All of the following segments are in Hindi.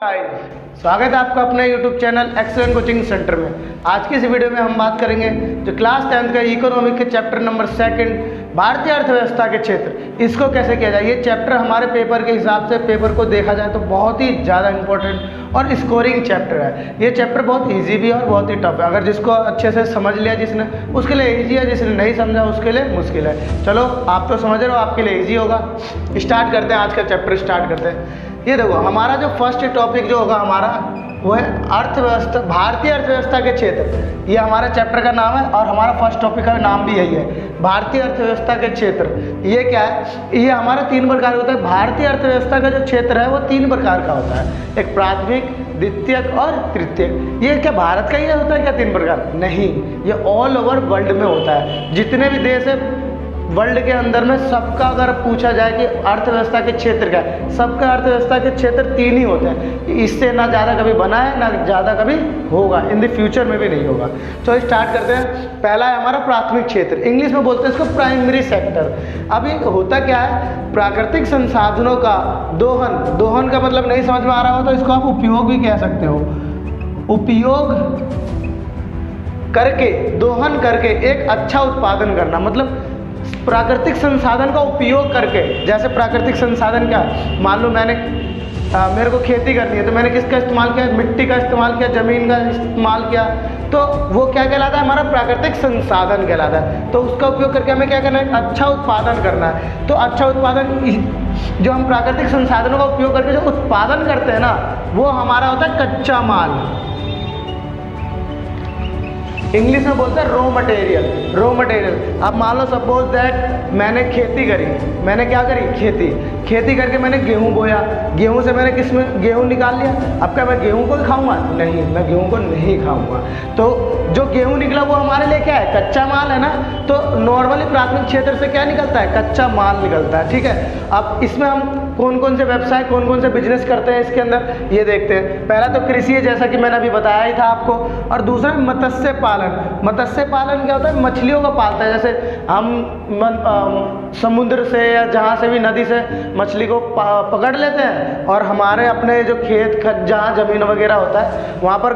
स्वागत है आपका अपने YouTube channel excellent coaching centre में। आज की इस वीडियो में हम बात करेंगे जो क्लास 10th का इकोनॉमिक के चैप्टर नंबर 2 भारतीय अर्थव्यवस्था के क्षेत्र, इसको कैसे किया जाए। ये चैप्टर हमारे पेपर के हिसाब से, पेपर को देखा जाए तो बहुत ही ज़्यादा इंपॉर्टेंट और स्कोरिंग चैप्टर है। ये चैप्टर बहुत ईजी भी है और बहुत ही टफ है। अगर जिसको अच्छे से समझ लिया जिसने, उसके लिए ईजी है, जिसने नहीं समझा उसके लिए मुश्किल है। चलो आप तो समझ रहे हो, आपके लिए ईजी होगा। स्टार्ट करते हैं, आज का चैप्टर स्टार्ट करते हैं। ये देखो, हमारा जो फर्स्ट टॉपिक जो होगा हमारा वो है अर्थव्यवस्था, भारतीय अर्थव्यवस्था के क्षेत्र। ये हमारे चैप्टर का नाम है और हमारा फर्स्ट टॉपिक का नाम भी यही है, भारतीय अर्थव्यवस्था के क्षेत्र। ये क्या है, ये हमारा 3 प्रकार का होता है। भारतीय अर्थव्यवस्था का जो क्षेत्र है वो 3 प्रकार का होता है, एक प्राथमिक, द्वितीयक और तृतीयक। ये क्या भारत का ही होता है क्या 3 प्रकार? नहीं, ये ऑल ओवर वर्ल्ड में होता है। जितने भी देश है वर्ल्ड के अंदर में, सबका अगर पूछा जाए कि अर्थव्यवस्था के क्षेत्र क्या है, सबका अर्थव्यवस्था के क्षेत्र 3 ही होते हैं। इससे ना ज़्यादा कभी बना है, ना ज़्यादा कभी होगा, इन द फ्यूचर में भी नहीं होगा। तो स्टार्ट करते हैं। पहला है हमारा प्राथमिक क्षेत्र, इंग्लिश में बोलते हैं इसको प्राइमरी सेक्टर। अभी होता क्या है, प्राकृतिक संसाधनों का दोहन, दोहन का मतलब नहीं समझ में आ रहा हो तो इसको आप उपयोग भी कह सकते हो। उपयोग करके, दोहन करके एक अच्छा उत्पादन करना, मतलब प्राकृतिक संसाधन का उपयोग करके। जैसे प्राकृतिक संसाधन क्या, मान लो मेरे को खेती करनी है तो मैंने किसका इस्तेमाल किया, मिट्टी का इस्तेमाल किया, ज़मीन का इस्तेमाल किया, तो वो क्या कहलाता है, हमारा प्राकृतिक संसाधन कहलाता है। तो उसका उपयोग करके हमें क्या करना है, अच्छा उत्पादन करना है। तो अच्छा उत्पादन, जो हम प्राकृतिक संसाधनों का उपयोग करके जो उत्पादन करते हैं ना, वो हमारा होता है कच्चा माल। इंग्लिश में बोलते हैं रॉ मटेरियल। रॉ मटेरियल, अब मान लो सपोज दैट मैंने खेती करी, मैंने क्या करी, खेती करके मैंने गेहूं बोया, गेहूं से मैंने किसमें गेहूं निकाल लिया। अब क्या मैं गेहूं को खाऊंगा? नहीं, मैं गेहूं को नहीं खाऊंगा। तो जो गेहूं निकला वो हमारे लिए क्या है, कच्चा माल है ना। तो नॉर्मली प्राथमिक क्षेत्र से क्या निकलता है, कच्चा माल निकलता है। ठीक है, अब इसमें हम कौन कौन से व्यवसाय, कौन कौन से बिजनेस करते हैं इसके अंदर, ये देखते हैं। पहला तो कृषि है, जैसा कि मैंने अभी बताया ही था आपको, और दूसरा मत्स्य पालन। मत्स्य पालन क्या होता है, मछलियों को पालता है। जैसे हम समुद्र से या जहाँ से भी नदी से मछली को पकड़ लेते हैं और हमारे अपने जो खेत जहाँ ज़मीन वगैरह होता है वहाँ पर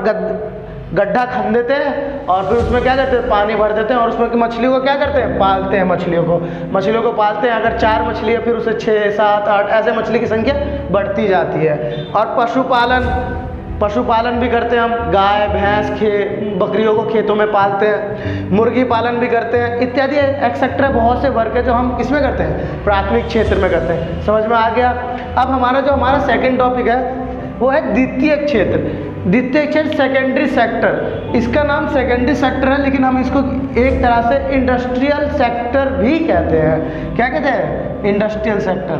गड्ढा खन देते हैं और फिर उसमें क्या करते हैं, पानी भर देते हैं और उसमें मछलियों को क्या करते हैं, पालते हैं। मछलियों को पालते हैं। अगर 4 मछली है फिर उसे 6, 7, 8 ऐसे मछली की संख्या बढ़ती जाती है। और पशुपालन भी करते हैं हम, गाय भैंस बकरियों को खेतों में पालते हैं। मुर्गी पालन भी करते हैं, इत्यादि एक्सेट्रा बहुत से वर्क है जो हम किसमें करते हैं, प्राथमिक क्षेत्र में करते हैं। समझ में आ गया। अब हमारा सेकंड टॉपिक है वो है द्वितीयक क्षेत्र। द्वितीयक क्षेत्र सेकेंडरी सेक्टर, इसका नाम सेकेंडरी सेक्टर है, लेकिन हम इसको एक तरह से इंडस्ट्रियल सेक्टर भी कहते हैं। क्या कहते हैं, industrial sector.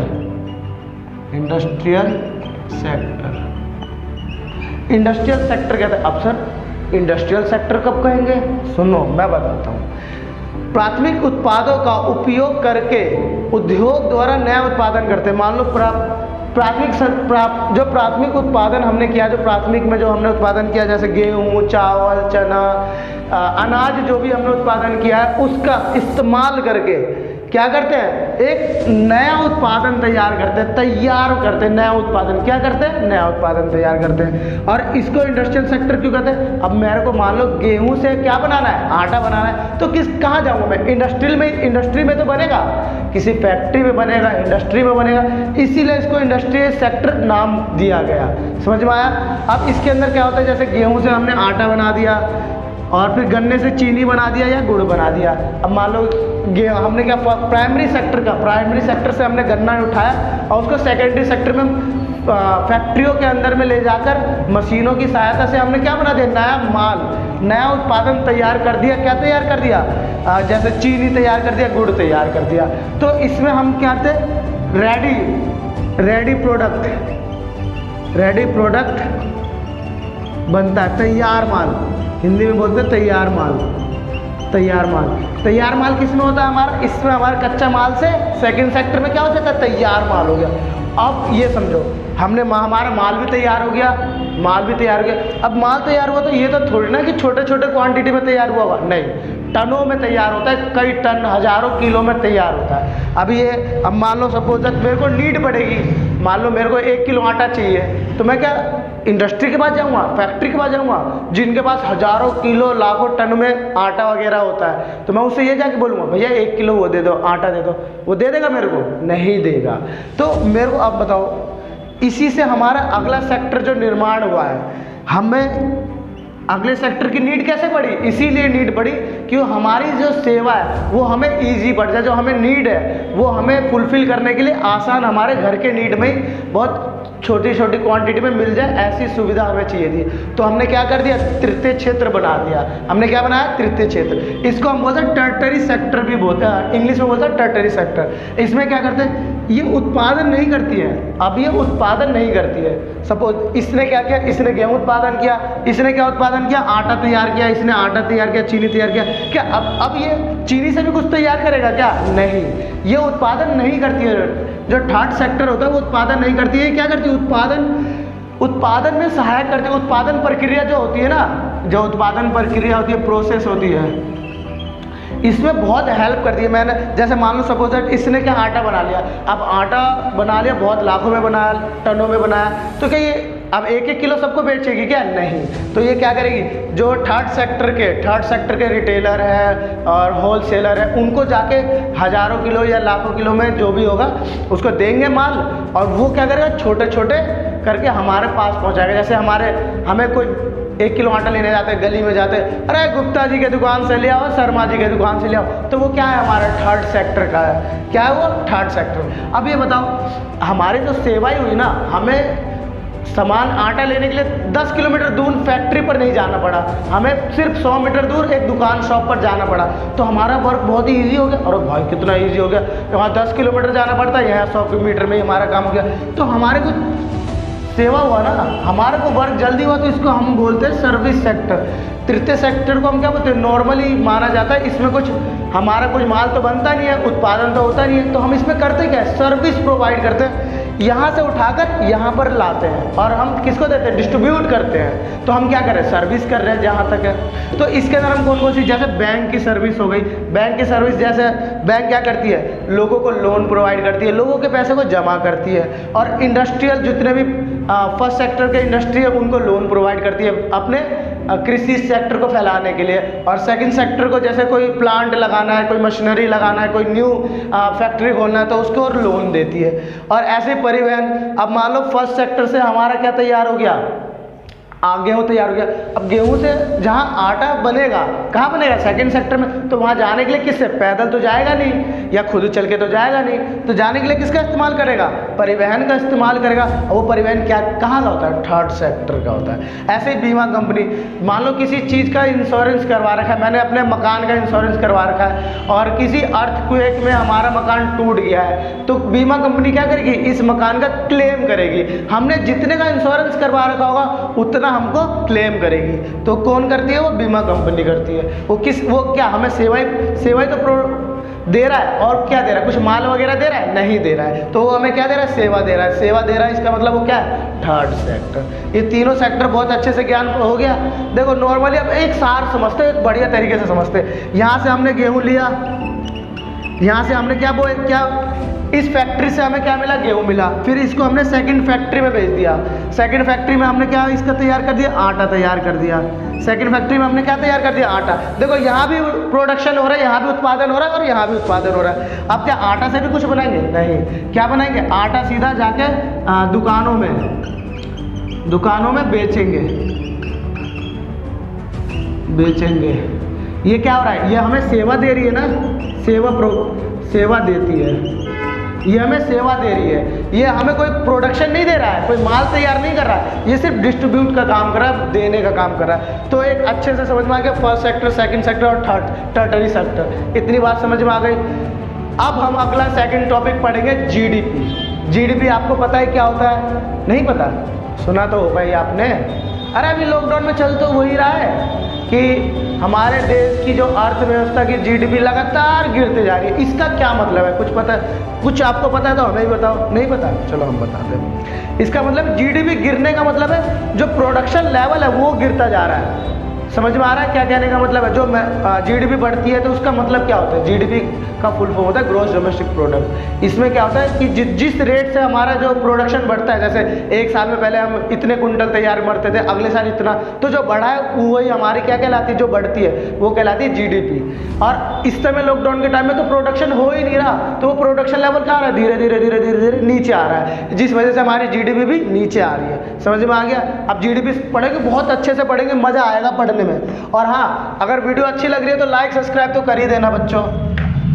Industrial sector, industrial sector कहते हैं। अब सर इंडस्ट्रियल सेक्टर कब कहेंगे, सुनो मैं बताता हूँ। प्राथमिक उत्पादों का उपयोग करके उद्योग द्वारा नया उत्पादन करते हैं। मान लो जो प्राथमिक उत्पादन हमने किया, जो प्राथमिक में जो हमने उत्पादन किया, जैसे गेहूँ, चावल, चना, अनाज, जो भी हमने उत्पादन किया है उसका इस्तेमाल करके क्या करते हैं, एक नया उत्पादन तैयार करते हैं, नया उत्पादन क्या करते हैं, नया उत्पादन तैयार करते हैं। और इसको इंडस्ट्रियल सेक्टर क्यों कहते हैं। अब मेरे को मान लो गेहूं से क्या बनाना है, आटा बनाना है, तो कहाँ जाऊँगा मैं, इंडस्ट्री में तो बनेगा, किसी फैक्ट्री में बनेगा, इंडस्ट्री में बनेगा, इसीलिए इसको इंडस्ट्रियल सेक्टर नाम दिया गया। समझ में आया। अब इसके अंदर क्या होता है, जैसे गेहूँ से हमने आटा बना दिया और फिर गन्ने से चीनी बना दिया या गुड़ बना दिया। अब मान लो हमने क्या, प्राइमरी सेक्टर से हमने गन्ना उठाया और उसको सेकेंडरी सेक्टर में फैक्ट्रियों के अंदर में ले जाकर मशीनों की सहायता से हमने क्या बना दिया, नया माल, नया उत्पादन तैयार कर दिया। क्या तैयार कर दिया, जैसे चीनी तैयार कर दिया, गुड़ तैयार कर दिया। तो इसमें हम क्या थे, रेडी प्रोडक्ट बनता है, तैयार माल, हिंदी में बोलते हैं तैयार माल किसमें होता है हमारा, इसमें हमारा कच्चा माल से सेकंड सेक्टर में क्या हो जाता है, तैयार माल हो गया। अब ये समझो, हमारा माल भी तैयार हो गया। अब माल तैयार हुआ तो ये तो थोड़ी ना कि छोटे छोटे क्वांटिटी में तैयार हुआ होगा, नहीं, टनों में तैयार होता है, कई टन, हजारों किलो में तैयार होता है। अब मान लो सपोज मेरे को नीड पड़ेगी, मान लो मेरे को 1 किलो आटा चाहिए, तो मैं क्या इंडस्ट्री के पास जाऊँगा, फैक्ट्री के पास जाऊँगा जिनके पास हज़ारों किलो लाखों टन में आटा वगैरह होता है, तो मैं उससे ये जाके बोलूँगा भैया 1 किलो वो दे दो, आटा दे दो, वो दे देगा मेरे को? नहीं देगा। तो मेरे को अब बताओ, इसी से हमारा अगला सेक्टर जो निर्माण हुआ है, हमें अगले सेक्टर की नीड कैसे बढ़ी? इसीलिए नीड बढ़ी कि हमारी जो सेवा है वो हमें ईजी पड़ जाए, जो हमें नीड है वो हमें फुलफिल करने के लिए आसान, हमारे घर के नीड में ही बहुत छोटी छोटी क्वांटिटी में मिल जाए, ऐसी सुविधा हमें चाहिए थी। तो हमने क्या कर दिया? तृतीय क्षेत्र बना दिया। हमने क्या बनाया? तृतीय क्षेत्र। इसको हम बोलते हैं टर्टरी सेक्टर भी बोलते हैं, इंग्लिश में बोलते हैं टर्टरी सेक्टर। इसमें क्या करते हैं? ये उत्पादन नहीं करती है। अब ये उत्पादन नहीं करती है। सपोज इसने क्या किया? इसने गेहूं उत्पादन किया, इसने क्या उत्पादन किया? आटा तैयार किया, इसने आटा तैयार किया, चीनी तैयार किया। क्या अब ये चीनी से भी कुछ तैयार करेगा क्या? नहीं, ये उत्पादन नहीं करती है। जो थर्ड सेक्टर होता है वो उत्पादन नहीं करती है। क्या करती है? उत्पादन में सहायक करती है। उत्पादन प्रक्रिया जो होती है ना, जो उत्पादन प्रक्रिया होती है, प्रोसेस होती है, इसमें बहुत हेल्प करती है। मैंने जैसे मान लो सपोज दैट इसने क्या आटा बना लिया, अब आटा बना लिया, बहुत लाखों में बनाया, टनों में बनाया, तो क्या ये अब 1-1 किलो सबको बेचेगी क्या? नहीं। तो ये क्या करेगी? जो थर्ड सेक्टर के रिटेलर है और होलसेलर है, उनको जाके हज़ारों किलो या लाखों किलो में जो भी होगा उसको देंगे माल, और वो क्या करेगा? छोटे छोटे करके हमारे पास पहुँचाएगा। जैसे हमें कोई 1 किलो आटा लेने जाते हैं, गली में जाते हैं, अरे गुप्ता जी के दुकान से ले आओ, शर्मा जी के दुकान से ले आओ, तो वो क्या है? हमारा थर्ड सेक्टर का है। क्या है वो? Third sector. अब ये बताओ, हमारी जो सेवाएं हुई ना, हमें सामान आटा लेने के लिए 10 किलोमीटर दूर फैक्ट्री पर नहीं जाना पड़ा, हमें सिर्फ 100 मीटर दूर एक दुकान शॉप पर जाना पड़ा, तो हमारा वर्क बहुत ही ईजी हो गया। और भाई कितना ईजी हो गया, वहाँ 10 किलोमीटर जाना पड़ता है, यहाँ 100 मीटर में ही हमारा काम हो गया। तो हमारे को सेवा हुआ ना, हमारे को वर्क जल्दी हुआ, तो इसको हम बोलते हैं सर्विस सेक्टर। तृतीय सेक्टर को हम क्या बोलते हैं? नॉर्मली माना जाता है, इसमें कुछ हमारा कुछ माल तो बनता नहीं है, उत्पादन तो होता नहीं है, तो हम इसमें करते क्या है? सर्विस प्रोवाइड करते हैं। यहाँ से उठाकर यहाँ पर लाते हैं और हम किसको देते हैं? डिस्ट्रीब्यूट करते हैं। तो हम क्या कर रहे हैं? सर्विस कर रहे हैं जहाँ तक है। तो इसके अंदर हम कौन कौन सी, जैसे बैंक की सर्विस हो गई, बैंक की सर्विस, जैसे बैंक क्या करती है? लोगों को लोन प्रोवाइड करती है, लोगों के पैसे को जमा करती है, और इंडस्ट्रियल जितने भी फर्स्ट सेक्टर के इंडस्ट्री है उनको लोन प्रोवाइड करती है अपने कृषि सेक्टर को फैलाने के लिए। और सेकंड सेक्टर को जैसे कोई प्लांट लगाना है, कोई मशीनरी लगाना है, कोई न्यू फैक्ट्री खोलना है, तो उसको और लोन देती है। और ऐसे परिवहन, अब मान लो फर्स्ट सेक्टर से हमारा क्या तैयार हो गया? गेहूँ तैयार हो गया। अब गेहूँ से जहाँ आटा बनेगा, कहाँ बनेगा? सेकंड सेक्टर में। तो वहाँ जाने के लिए किससे? पैदल तो जाएगा नहीं, या खुद चल के तो जाएगा नहीं, तो जाने के लिए किसका इस्तेमाल करेगा? परिवहन का इस्तेमाल करेगा। और वो परिवहन क्या कहाँ का होता है? थर्ड सेक्टर का होता है। ऐसे ही बीमा कंपनी, मान लो किसी चीज़ का इंश्योरेंस करवा रखा है, मैंने अपने मकान का इंश्योरेंस करवा रखा है, और किसी अर्थक्वेक में हमारा मकान टूट गया है, तो बीमा कंपनी क्या करेगी? इस मकान का क्लेम करेगी। हमने जितने का इंश्योरेंस करवा रखा होगा उतना हमको क्लेम करेगी। तो कौन करती है? वो बीमा कंपनी करती है। वो क्या हमें सेवाएं तो दे रहा है, और क्या दे रहा है? कुछ माल वगैरह दे रहा है? नहीं दे रहा है। तो वो हमें क्या दे रहा है? सेवा दे रहा है। सेवा दे रहा है, इसका मतलब वो क्या है? Third sector. ये तीनों सेक्टर बहुत अच्छे से ज्ञान हो गया। देखो नॉर्मली अब एक सार समझते हैं, एक बढ़िया तरीके से समझते हैं। यहाँ से हमने गेहूँ लिया, यहाँ से हमने क्या इस फैक्ट्री से हमें क्या मिला? गेहूँ मिला। फिर इसको हमने सेकंड फैक्ट्री में भेज दिया। सेकंड फैक्ट्री में हमने क्या इसका तैयार कर दिया? आटा तैयार कर दिया। सेकंड फैक्ट्री में हमने क्या तैयार कर दिया? आटा। देखो यहाँ भी प्रोडक्शन हो रहा है, यहाँ भी उत्पादन हो रहा है, और यहाँ भी उत्पादन हो रहा है। अब क्या आटा से भी कुछ बनाएंगे? नहीं। क्या बनाएंगे? आटा सीधा जाके दुकानों में बेचेंगे। ये क्या हो रहा है? ये हमें सेवा दे रही है ना, सेवा देती है। ये हमें सेवा दे रही है, ये हमें कोई प्रोडक्शन नहीं दे रहा है, कोई माल तैयार नहीं कर रहा है, ये सिर्फ डिस्ट्रीब्यूट का काम कर रहा है, देने का काम कर रहा है। तो एक अच्छे से समझ में आ गया फर्स्ट सेक्टर, सेकंड सेक्टर और टर्टरी सेक्टर। इतनी बात समझ में आ गई। अब हम अगला सेकंड टॉपिक पढ़ेंगे जीडीपी। जीडीपी आपको पता है क्या होता है? नहीं पता? सुना तो होगा ही आपने। अरे अभी लॉकडाउन में चल तो वही रहा है कि हमारे देश की जो अर्थव्यवस्था की जीडीपी लगातार गिरते जा रही है। इसका क्या मतलब है? कुछ पता है? कुछ आपको पता है तो हमें भी बताओ। नहीं पता? चलो हम बताते हैं। इसका मतलब जीडीपी गिरने का मतलब है जो प्रोडक्शन लेवल है वो गिरता जा रहा है। समझ में आ रहा है क्या कहने का मतलब है? जो जीडीपी बढ़ती है तो उसका मतलब क्या होता है? जीडीपी का फुल फॉर्म होता है ग्रॉस डोमेस्टिक प्रोडक्ट। इसमें क्या होता है कि जिस रेट से हमारा जो प्रोडक्शन बढ़ता है, जैसे एक साल में पहले हम इतने कुंटल तैयार करते थे, अगले साल इतना, तो जो बढ़ा है वही हमारी क्या कहलाती है, जो बढ़ती है वो कहलाती है जीडीपी। और इस समय लॉकडाउन के टाइम में तो प्रोडक्शन हो ही नहीं रहा, तो वो प्रोडक्शन लेवल क्या आ रहा है, धीरे धीरे धीरे धीरे धीरे नीचे आ रहा है, जिस वजह से हमारी जीडीपी भी नीचे आ रही है। समझ में आ गया? अब जीडीपी पढ़ेंगे, बहुत अच्छे से पढ़ेंगे, मजा आएगा पढ़ने में। और हाँ, अगर वीडियो अच्छी लग रही है तो लाइक सब्सक्राइब तो कर ही देना बच्चों,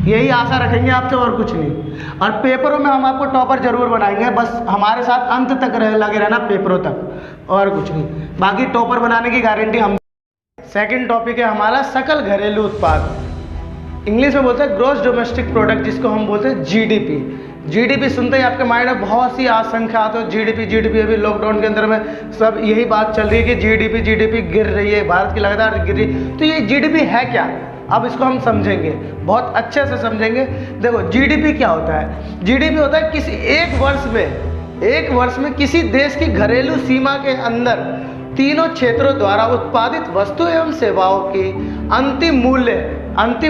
यही आशा रखेंगे आपसे और कुछ नहीं। और पेपरों में हम आपको टॉपर जरूर बनाएंगे, बस हमारे साथ अंत तक लगे रहना पेपरों तक, और कुछ नहीं। बाकी टॉपर बनाने की गारंटी हम। सेकंड टॉपिक है हमारा सकल घरेलू उत्पाद, इंग्लिश में बोलते हैं ग्रॉस डोमेस्टिक प्रोडक्ट, जिसको हम बोलते हैं जीडीपी। जीडीपी सुनते ही आपके माइंड में बहुत सी आशंका आती है, जीडीपी जीडीपी। अभी लॉकडाउन के अंदर में सब यही बात चल रही है कि जीडीपी जीडीपी गिर रही है, भारत की लगातार गिर रही है। तो ये जीडीपी है क्या, अब इसको हम समझेंगे, बहुत अच्छे से समझेंगे। देखो जीडीपी क्या होता है, जीडीपी होता है किसी एक वर्ष में किसी देश की घरेलू सीमा के अंदर तीनों क्षेत्रों द्वारा उत्पादित वस्तु एवं सेवाओं की अंतिम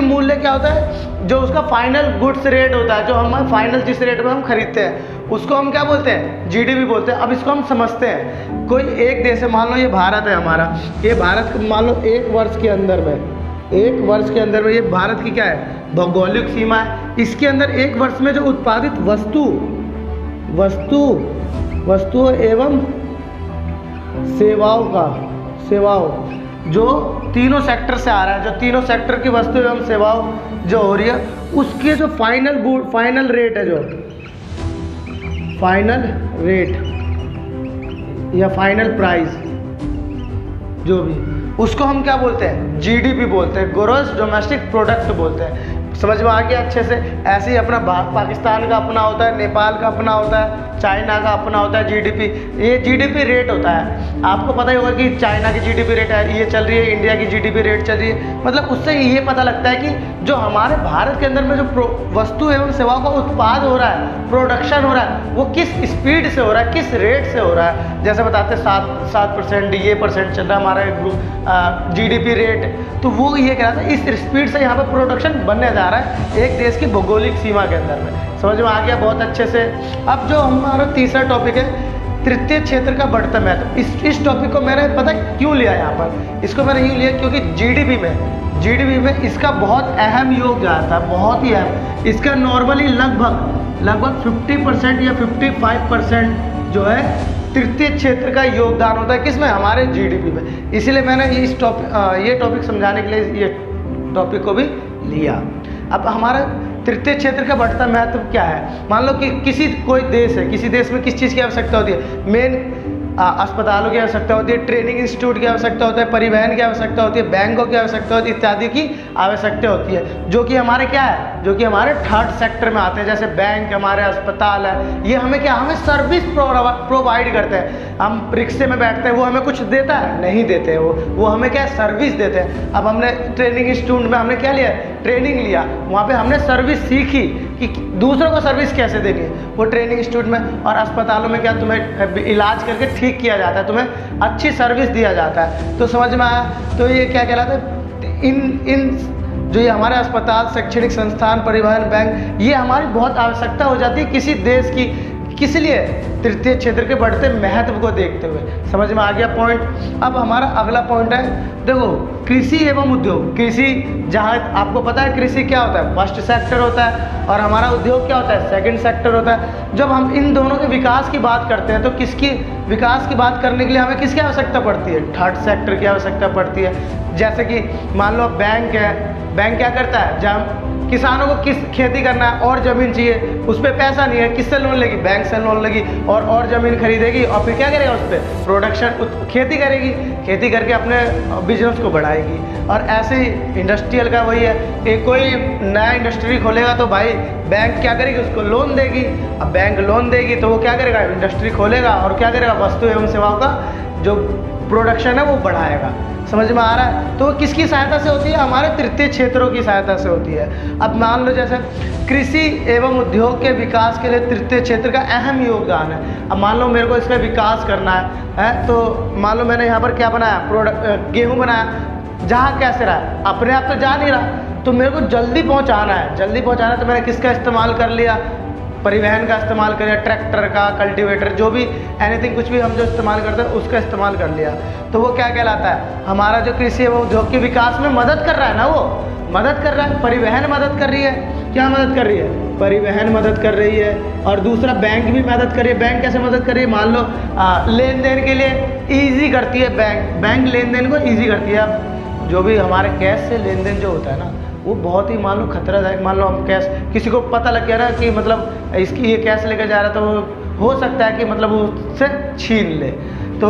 मूल्य क्या होता है, जो उसका फाइनल गुड्स रेट होता है, जो हम फाइनल जिस रेट में हम खरीदते हैं उसको हम क्या बोलते हैं, जीडीपी बोलते हैं। अब इसको हम समझते हैं, कोई एक देश है, मान लो ये भारत है हमारा, ये भारत मान लो एक वर्ष के अंदर में ये भारत की क्या है, भौगोलिक सीमा है। इसके अंदर एक वर्ष में जो उत्पादित वस्तु एवं सेवाओं जो तीनों सेक्टर से आ रहा है, जो तीनों सेक्टर की वस्तु एवं सेवाओं जो हो रही है, उसके जो फाइनल रेट है, जो फाइनल रेट या फाइनल प्राइस जो भी, उसको हम क्या बोलते हैं, जीडीपी बोलते हैं, ग्रॉस डोमेस्टिक प्रोडक्ट बोलते हैं। समझ में आ गया अच्छे से? ऐसे ही अपना पाकिस्तान का अपना होता है, नेपाल का अपना होता है, चाइना का अपना होता है जीडीपी। ये जीडीपी रेट होता है, आपको पता ही होगा कि चाइना की जीडीपी रेट है ये चल रही है, इंडिया की जीडीपी रेट चल रही है। मतलब उससे ये पता लगता है कि जो हमारे भारत के अंदर में जो वस्तु एवं सेवाओं का उत्पाद हो रहा है, प्रोडक्शन हो रहा है, वो किस स्पीड से हो रहा है, किस रेट से हो रहा है। जैसे बताते हैं 7% ये परसेंट चल रहा है हमारा जीडीपी रेट, तो वो ये कह रहा था इस स्पीड से यहाँ पर प्रोडक्शन बनने जा रहा है एक देश की भौगोलिक सीमा के अंदर में। समझ में आ गया बहुत अच्छे से? अब जो हमारा तीसरा टॉपिक है, तृतीय क्षेत्र का बढ़ता महत्व। इस टॉपिक को मैंने पता क्यों लिया यहाँ पर, इसको मैंने यूँ लिया क्योंकि जीडीपी में इसका बहुत अहम योगदान था, बहुत ही अहम। इसका नॉर्मली लगभग 50% या 55% जो है तृतीय क्षेत्र का योगदान होता है, किसमें, हमारे जीडीपी में। इसीलिए मैंने ये टॉपिक समझाने के लिए ये टॉपिक को भी लिया। अब हमारा तृतीय क्षेत्र का बढ़ता महत्व क्या है, मान लो कि कोई देश है, किसी देश में किस चीज़ की आवश्यकता होती है, मेन अस्पतालों की आवश्यकता होती है, ट्रेनिंग इंस्टीट्यूट की आवश्यकता होता है, परिवहन की आवश्यकता होती है, बैंकों की आवश्यकता होती है, इत्यादि की आवश्यकता होती है, जो कि हमारे क्या है, जो कि हमारे थर्ड सेक्टर में आते हैं। जैसे बैंक, हमारे अस्पताल है, ये हमें क्या, हमें सर्विस प्रोवाइड करते हैं। हम रिक्शे में बैठते हैं, वो हमें कुछ देता है, नहीं देते, वो हमें क्या सर्विस देते हैं। अब हमने ट्रेनिंग इंस्टीट्यूट में हमने क्या लिया, ट्रेनिंग लिया, वहाँ पे हमने सर्विस सीखी कि दूसरों को सर्विस कैसे देनी है, वो ट्रेनिंग इंस्टीट्यूट में। और अस्पतालों में क्या, तुम्हें इलाज करके ठीक किया जाता है, तुम्हें अच्छी सर्विस दिया जाता है। तो समझ में आया? तो ये क्या कहलाता है, इन जो ये हमारे अस्पताल, शैक्षणिक संस्थान, परिवहन, बैंक, ये हमारी बहुत आवश्यकता हो जाती है किसी देश की, किस लिए, तृतीय क्षेत्र के बढ़ते महत्व को देखते हुए। समझ में आ गया पॉइंट? अब हमारा अगला पॉइंट है, देखो कृषि एवं उद्योग। कृषि, जहाँ आपको पता है कृषि क्या होता है, फर्स्ट सेक्टर होता है, और हमारा उद्योग क्या होता है, सेकंड सेक्टर होता है। जब हम इन दोनों के विकास की बात करते हैं तो किसकी विकास की बात करने के लिए हमें किसकी आवश्यकता पड़ती है, थर्ड सेक्टर की आवश्यकता पड़ती है। जैसे कि मान लो बैंक है, बैंक क्या करता है, जब किसानों को किस खेती करना है और ज़मीन चाहिए, उस पर पैसा नहीं है, किससे लोन लेगी, बैंक से लोन लेगी, और ज़मीन खरीदेगी, और फिर क्या करेगा, उस पर प्रोडक्शन, खेती करेगी, खेती करके अपने बिजनेस को बढ़ाएगी। और ऐसे ही इंडस्ट्रियल का वही है कि कोई नया इंडस्ट्री खोलेगा तो भाई बैंक क्या करेगी, उसको लोन देगी। अब बैंक लोन देगी तो वो क्या करेगा, इंडस्ट्री खोलेगा, और क्या करेगा, वस्तु एवं सेवाओं का जो प्रोडक्शन है वो बढ़ाएगा। समझ में आ रहा है? तो किसकी सहायता से होती है, हमारे तृतीय क्षेत्रों की सहायता से होती है। अब मान लो जैसे कृषि एवं उद्योग के विकास के लिए तृतीय क्षेत्र का अहम योगदान है। अब मान लो मेरे को इसका विकास करना है, तो मान लो मैंने यहाँ पर क्या बनाया, गेहूँ बनाया, जहाँ कैसे रहा, अपने आप तो जा नहीं रहा, तो मेरे को जल्दी पहुंचाना है, जल्दी पहुंचाना है, तो मैंने किसका इस्तेमाल कर लिया, परिवहन का इस्तेमाल कर लिया, ट्रैक्टर का, कल्टीवेटर, जो भी एनीथिंग कुछ भी हम जो इस्तेमाल करते हैं उसका इस्तेमाल कर लिया। तो वो क्या कहलाता है, हमारा जो कृषि है वो जो कि विकास में मदद कर रहा है ना, वो मदद कर रहा है। परिवहन मदद कर रही है, क्या मदद कर रही है, परिवहन मदद कर रही है। और दूसरा बैंक भी मदद कर रही है। बैंक कैसे मदद कर रही है, मान लो लेन देन के लिए ईजी करती है बैंक लेन देन को ईजी करती है। अब जो भी हमारे कैश से लेन देन जो होता है ना, वो बहुत ही मान लो खतरादायक, मान लो हम कैश किसी को पता लग गया ना कि मतलब इसकी ये कैश लेकर जा रहा, तो हो सकता है कि मतलब वो उससे छीन ले, तो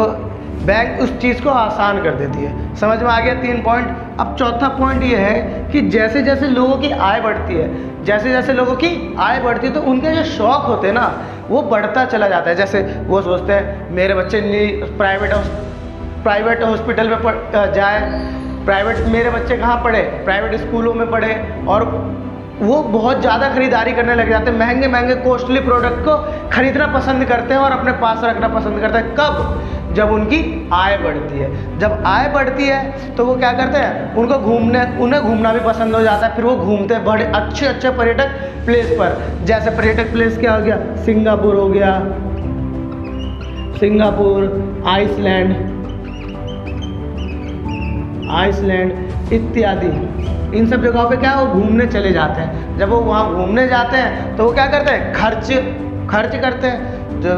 बैंक उस चीज़ को आसान कर देती है। समझ में आ गया 3 पॉइंट। अब चौथा पॉइंट ये है कि जैसे जैसे लोगों की आय बढ़ती है, जैसे जैसे लोगों की आय बढ़ती है, तो उनके जो शौक होते हैं ना वो बढ़ता चला जाता है। जैसे वो सोचते हैं मेरे बच्चे प्राइवेट हॉस्पिटल में जाए, मेरे बच्चे कहाँ पढ़े, प्राइवेट स्कूलों में पढ़े, और वो बहुत ज़्यादा खरीदारी करने लग जाते हैं, महंगे महंगे कॉस्टली प्रोडक्ट को खरीदना पसंद करते हैं और अपने पास रखना पसंद करते हैं। कब, जब उनकी आय बढ़ती है। जब आय बढ़ती है तो वो क्या करते हैं, उन्हें घूमना भी पसंद हो जाता है। फिर वो घूमते हैं बड़े अच्छे अच्छे पर्यटक प्लेस पर। जैसे पर्यटक प्लेस क्या हो गया, सिंगापुर हो गया, आइसलैंड इत्यादि, इन सब जगहों पे क्या वो घूमने चले जाते हैं। जब वो वहाँ घूमने जाते हैं तो वो क्या करते हैं, खर्च करते हैं। जो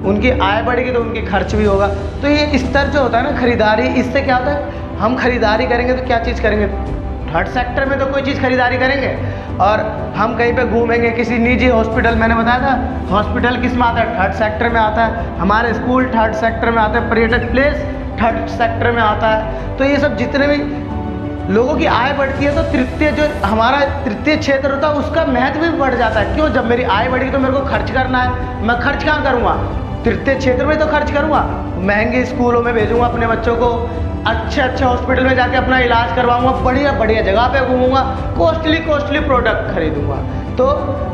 उनकी आय बढ़ेगी तो उनकी खर्च भी होगा। तो ये स्तर जो होता है ना खरीदारी, इससे क्या होता है, हम खरीदारी करेंगे तो क्या चीज़ करेंगे, थर्ड सेक्टर में तो कोई चीज़ खरीदारी करेंगे। और हम कहीं पे घूमेंगे, किसी निजी हॉस्पिटल, मैंने बताया था हॉस्पिटल किस में आता है, थर्ड सेक्टर में आता है। हमारे स्कूल थर्ड सेक्टर में आते हैं, पर्यटक प्लेस थर्ड सेक्टर में आता है। तो ये सब जितने भी लोगों की आय बढ़ती है तो हमारा तृतीय क्षेत्र होता है उसका महत्व भी बढ़ जाता है। क्यों, जब मेरी आय बढ़ेगी तो मेरे को खर्च करना है, मैं खर्च कहाँ करूँगा, तृतीय क्षेत्र में तो खर्च करूँगा। महंगे स्कूलों में भेजूँगा अपने बच्चों को, अच्छे अच्छे हॉस्पिटल में जाके अपना इलाज करवाऊँगा, बढ़िया बढ़िया जगह पे घूमूंगा, कॉस्टली प्रोडक्ट खरीदूँगा। तो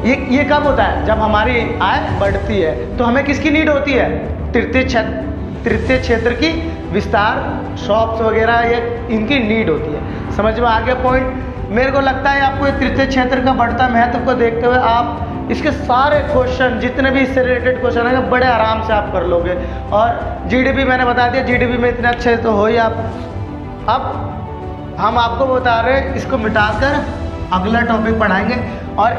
ये कब होता है, जब हमारी आय बढ़ती है। तो हमें किसकी नीड होती है, तृतीय क्षेत्र की विस्तार, शॉप्स वगैरह, ये इनकी नीड होती है। समझ में आ गया पॉइंट। मेरे को लगता है आपको ये तृतीय क्षेत्र का बढ़ता महत्व को देखते हुए आप इसके सारे क्वेश्चन, जितने भी इससे रिलेटेड क्वेश्चन है, बड़े आराम से आप कर लोगे। और जीडीपी मैंने बता दिया, जीडीपी में इतने अच्छे तो हो ही आप। अब हम आपको बता रहे हैं, इसको मिटाकर अगला टॉपिक पढ़ाएंगे। और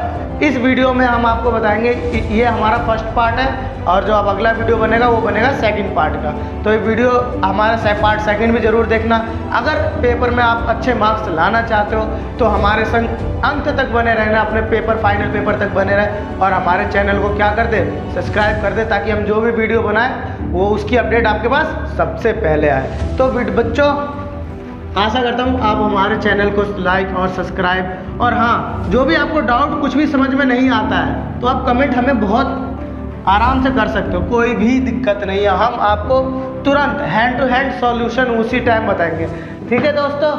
इस वीडियो में हम आपको बताएंगे कि ये हमारा फर्स्ट पार्ट है, और जो अब अगला वीडियो बनेगा वो बनेगा सेकंड पार्ट का। तो ये वीडियो हमारा पार्ट सेकंड भी ज़रूर देखना। अगर पेपर में आप अच्छे मार्क्स लाना चाहते हो तो हमारे संग अंत तक बने रहना, अपने पेपर फाइनल पेपर तक बने रहे। और हमारे चैनल को क्या कर दे, सब्सक्राइब कर दे, ताकि हम जो भी वीडियो बनाएं वो उसकी अपडेट आपके पास सबसे पहले आए। तो बच्चों, आशा करता हूँ आप हमारे चैनल को लाइक और सब्सक्राइब, और हाँ, जो भी आपको डाउट कुछ भी समझ में नहीं आता है तो आप कमेंट हमें बहुत आराम से कर सकते हो, कोई भी दिक्कत नहीं है। हम आपको तुरंत हैंड टू हैंड सॉल्यूशन उसी टाइम बताएंगे। ठीक है दोस्तों।